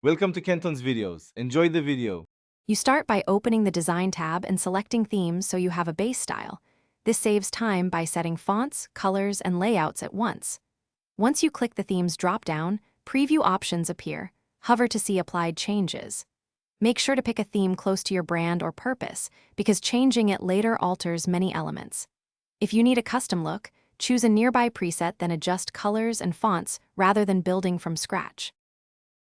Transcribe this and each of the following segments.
Welcome to Kenton's videos. Enjoy the video. You start by opening the Design tab and selecting themes so you have a base style. This saves time by setting fonts, colors, and layouts at once. Once you click the Themes drop-down, preview options appear. Hover to see applied changes. Make sure to pick a theme close to your brand or purpose, because changing it later alters many elements. If you need a custom look, choose a nearby preset, then adjust colors and fonts rather than building from scratch.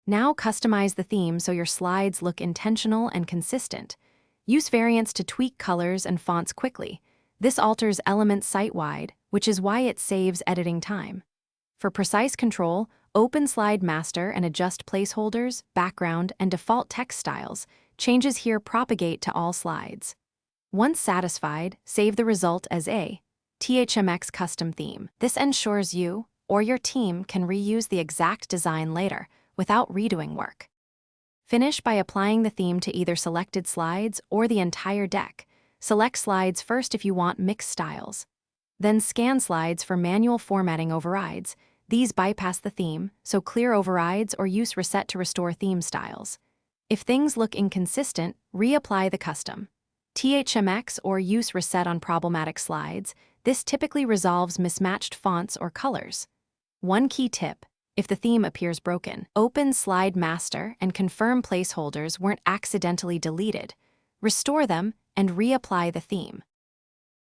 Now customize the theme so your slides look intentional and consistent. Use variants to tweak colors and fonts quickly. This alters elements site-wide, which is why it saves editing time. For precise control, open Slide Master and adjust placeholders, background, and default text styles. Changes here propagate to all slides. Once satisfied, save the result as a THMX custom theme. This ensures you or your team can reuse the exact design later, without redoing work. Finish by applying the theme to either selected slides or the entire deck. Select slides first if you want mixed styles. Then scan slides for manual formatting overrides. These bypass the theme, so clear overrides or use reset to restore theme styles. If things look inconsistent, reapply the custom THMX or use reset on problematic slides. This typically resolves mismatched fonts or colors. One key tip: if the theme appears broken, open Slide Master and confirm placeholders weren't accidentally deleted. Restore them and reapply the theme.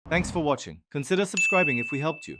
Thanks for watching. Consider subscribing if we helped you.